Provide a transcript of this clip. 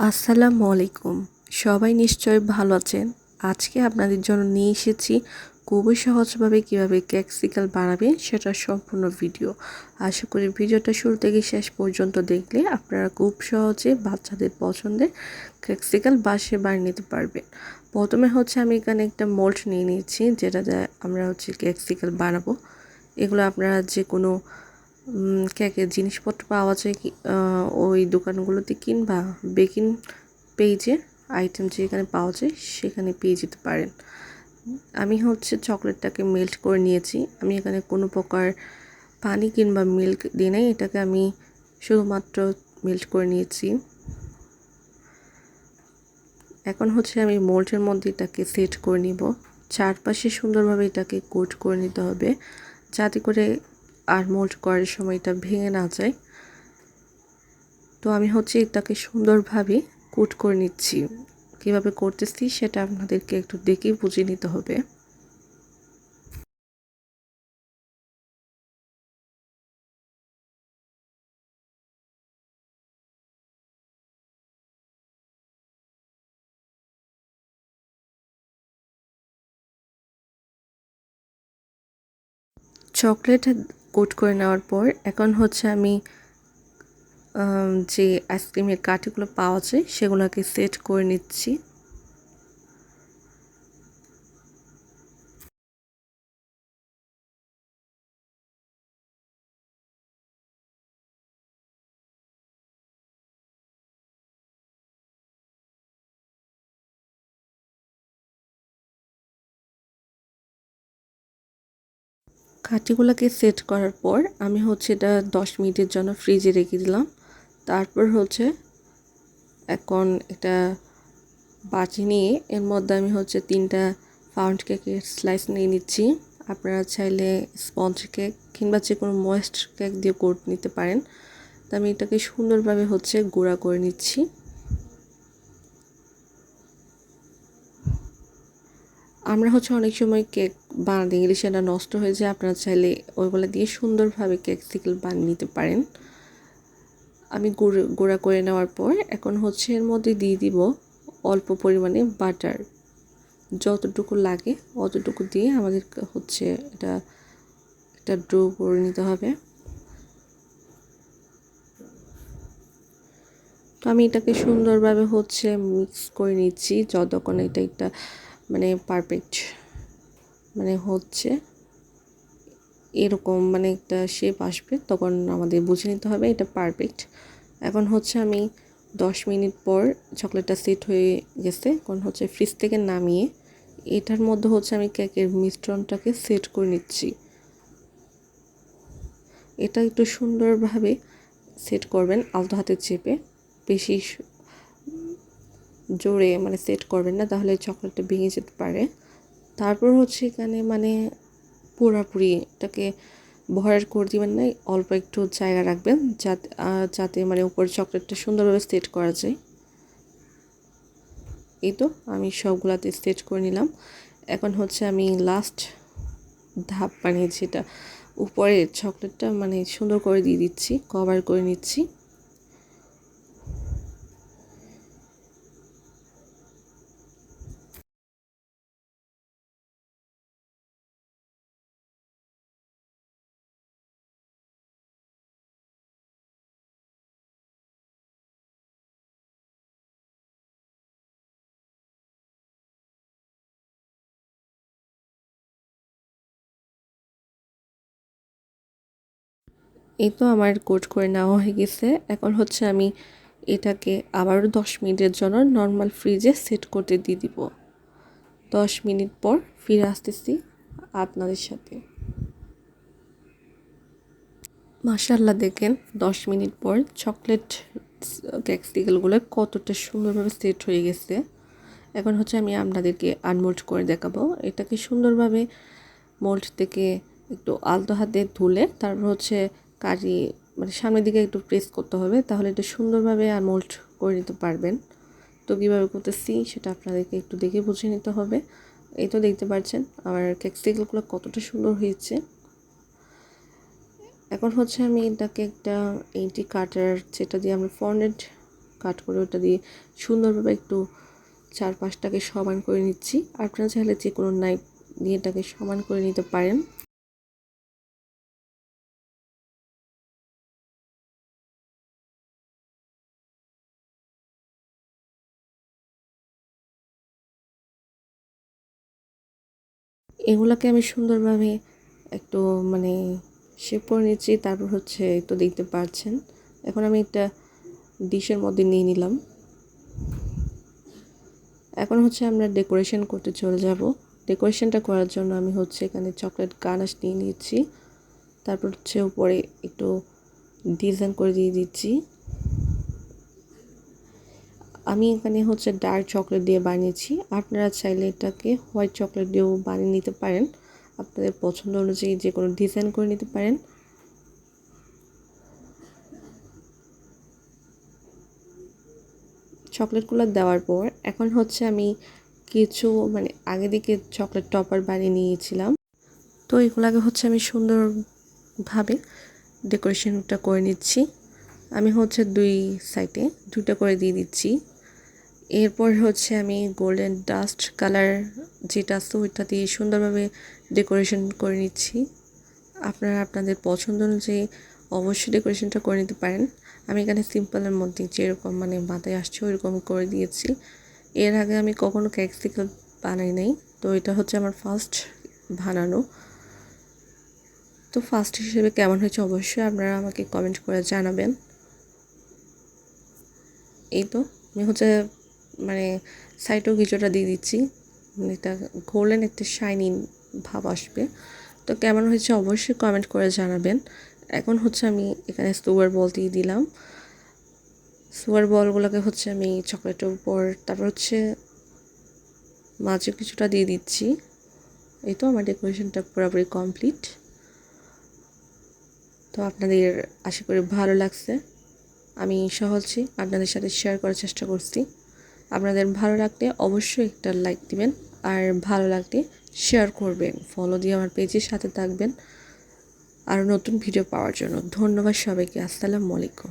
আসসালামু আলাইকুম। সবাই নিশ্চয়ই ভালো আছেন। আজকে আপনাদের জন্য নিয়ে এসেছি খুবই সহজভাবে কিভাবে ক্যাপসিকাম বানাবেন সেটার সম্পূর্ণ ভিডিও। আশা করি ভিডিওটা শুরু থেকে শেষ পর্যন্ত দেখলে আপনারা খুব সহজে বাচ্চাদের পছন্দের ক্যাপসিকাম বাসায় বানিয়ে নিতে পারবেন। প্রথমে আমি এখানে একটা মোল্ড নিয়ে নিয়েছি, যেটাতে আমরা ক্যাপসিকাম বানাবো। এগুলো আপনারা যে কোনো কেকের জিনিসপত্র পাওয়া যায় ওই দোকানগুলোতে কিংবা বেকিং পেজের আইটেম যেখানে পাওয়া যায় সেখানে পেয়ে যেতে পারেন। আমি চকলেটটাকে মেল্ট করে নিয়েছি। আমি এখানে কোনো প্রকার পানি কিংবা মিল্ক দিই নাই, এটাকে আমি শুধুমাত্র মেল্ট করে নিয়েছি। এখন আমি মোল্ডের মধ্যে এটাকে সেট করে নিব। চারপাশে সুন্দরভাবে এটাকে কোট করে নিতে হবে, যাতে করে আর মোল্ড করার সময় এটা ভেঙে না যায়। তো আমি এটাকে সুন্দরভাবে কোট করে নিচ্ছি। কিভাবে করতেছি সেটা আপনাদেরকে একটু দেখেই বুঝে নিতে হবে। চকলেট কোট করে নেওয়ার পর এখন আমি যে আইসক্রিমের কাঠিগুলো পাওয়া যায় সেগুলোকে সেট করে নিচ্ছি। কাঠিগুলোকে সেট করার পর আমি এটা 10 মিনিটের জন্য ফ্রিজে রেখে দিলাম। তারপর এখন একটা বাটি নিয়ে এর মধ্যে আমি 3টা পাউন্ড কেকের স্লাইস নিয়ে নিচ্ছি। আপনারা চাইলে স্পঞ্জ কেক কিংবা যে কোনো ময়েস্ট কেক দিয়ে করে নিতে পারেন। তো আমি এটাকে সুন্দরভাবে গুঁড়া করে নিচ্ছি। আমরা অনেক সময় কেক বানাতে গেলে সেটা নষ্ট হয়ে যায়। আপনারা চাইলে ওইগুলো দিয়ে সুন্দরভাবে কেক বানিয়ে নিতে পারেন। আমি গুঁড়া করে নেওয়ার পর এখন এর মধ্যে দিয়ে দিব অল্প পরিমাণে বাটার। যতটুকু লাগে অতটুকু দিয়ে আমাদের এটা একটা ডো করে নিতে হবে। তো আমি এটাকে সুন্দরভাবে মিক্স করে নিচ্ছি যতক্ষণ এটা একটা পারফেক্ট এরকম একটা শেপ আসবে, তখন আমাদের বুঝে নিতে হবে এটা পারফেক্ট। এখন আমি 10 মিনিট পর চকলেটটা সেট হয়ে গেছে। এখন ফ্রিজ থেকে নামিয়ে এটার মধ্যে আমি কেকের মিশ্রণটাকে সেট করে নিচ্ছি। এটা একটু সুন্দরভাবে সেট করবেন আলতো হাতে চেপে, বেশি জোরে সেট করবেন না, তাহলে চকলেটটা ভেঙে যেতে পারে। তারপর এখানে পুরোপুরি এটাকে ভরাট করে দিবেন না, অল্প একটু জায়গা রাখবেন যাতে যাতে উপর চকলেটটা সুন্দরভাবে সেট করা যায়। এই তো আমি সবগুলাতে সেট করে নিলাম। এখন আমি লাস্ট ধাপ যেটা উপরে চকলেটটা সুন্দর করে দিয়ে দিচ্ছি, কভার করে নিচ্ছি। এই তো আমার কোট করে নেওয়া হয়ে গেছে। এখন আমি এটাকে আবারও 10 মিনিটের জন্য নর্মাল ফ্রিজে সেট করতে দিয়ে দিব। 10 মিনিট পর ফিরে আসতেছি আপনাদের সাথে। মাশাআল্লাহ, দেখেন 10 মিনিট পর চকলেট ক্যাপসিকামগুলো কতটা সুন্দরভাবে সেট হয়ে গেছে। এখন আমি আপনাদেরকে আনমোল্ড করে দেখাবো। এটাকে সুন্দরভাবে মোল্ড থেকে একটু আলতো হাতে ধুলে তারপর কারি সামনের দিকে একটু প্রেস করতে হবে, তাহলে এটা সুন্দরভাবে আনমোল্ড করে নিতে পারবেন। তো কীভাবে করতেছি সেটা আপনাদেরকে একটু দেখে বুঝে নিতে হবে। এই তো দেখতে পাচ্ছেন আমার ক্যাপসিকামগুলো কতটা সুন্দর হয়েছে। এখন আমি এটাকে একটা 80 কাটার, যেটা দিয়ে আমরা ফর্নেট কাট করে ওটা দিয়ে সুন্দরভাবে একটু চারপাশটাকে সমান করে নিচ্ছি। আপনারা চাইলে যে কোনো নাইফ দিয়ে এটাকে সমান করে নিতে পারেন। এগুলোকে আমি সুন্দরভাবে একটু মানে শেপ করে নিচ্ছি। তারপর হচ্ছে একটু দেখতে পাচ্ছেন, এখন আমি একটা ডিশের মধ্যে নিয়ে নিলাম। এখন হচ্ছে আমরা ডেকোরেশন করতে চলে যাব। ডেকোরেশনটা করার জন্য আমি হচ্ছে এখানে চকলেট গানাশ নিয়ে নিচ্ছি। তারপর হচ্ছে উপরে একটু ডিজাইন করে দিয়ে দিচ্ছি। আমি এখানে হচ্ছে ডার্ক চকলেট দিয়ে বানিয়েছি, আপনারা চাইলে এটাকে হোয়াইট চকলেট দিয়েও বানিয়ে নিতে পারেন। আপনাদের পছন্দ অনুযায়ী যে কোনো ডিজাইন করে নিতে পারেন। চকলেটগুলো দেওয়ার পর এখন হচ্ছে আমি কিছু মানে আগে দিকে চকলেট টপার বানিয়ে নিয়েছিলাম, তো এগুলোকে হচ্ছে আমি সুন্দরভাবে ডেকোরেশনটা করে নিচ্ছি। আমি হচ্ছে দুই সাইডে দুটো করে দিয়ে দিচ্ছি। এরপর হচ্ছে আমি গোল্ডেন ডাস্ট কালার যেটা আছে ওইটা দিয়ে সুন্দরভাবে ডেকোরেশন করে নিচ্ছি। আপনারা আপনাদের পছন্দ অনুযায়ী অবশ্যই ডেকোরেশনটা করে নিতে পারেন। আমি এখানে সিম্পলের মধ্যে যেরকম মানে মাথায় আসছে ওইরকম করে দিয়েছি। এর আগে আমি কখনো ক্যাকসিকাল বানাই নাই, তো এটা হচ্ছে আমার ফার্স্ট বানানো। তো ফার্স্ট হিসেবে কেমন হয়েছে অবশ্যই আপনারা আমাকে কমেন্ট করে জানাবেন। এই তো আমি হচ্ছে মানে সাইডেও কিছুটা দিয়ে দিচ্ছি, এটা গোল্ডেন একটা শাইনিং ভাব আসবে। তো কেমন হয়েছে অবশ্যই কমেন্ট করে জানাবেন। এখন হচ্ছে আমি এখানে সুগার বল দিয়ে দিলাম। সুগার বলগুলোকে হচ্ছে আমি চকলেটের উপর তারপর হচ্ছে মাঝে কিছুটা দিয়ে দিচ্ছি। এই তো আমার ডেকোরেশনটা পুরোপুরি কমপ্লিট। তো আপনাদের আশা করি ভালো লাগছে। আমি সহজে আপনাদের সাথে শেয়ার করার চেষ্টা করছি। আপনাদের ভালো লাগলে অবশ্যই একটা লাইক দিবেন, আর ভালো লাগলে শেয়ার করবেন, ফলো দিয়ে আমার পেজের সাথে থাকবেন আর নতুন ভিডিও পাওয়ার জন্য। ধন্যবাদ সবাইকে। আসসালামু আলাইকুম।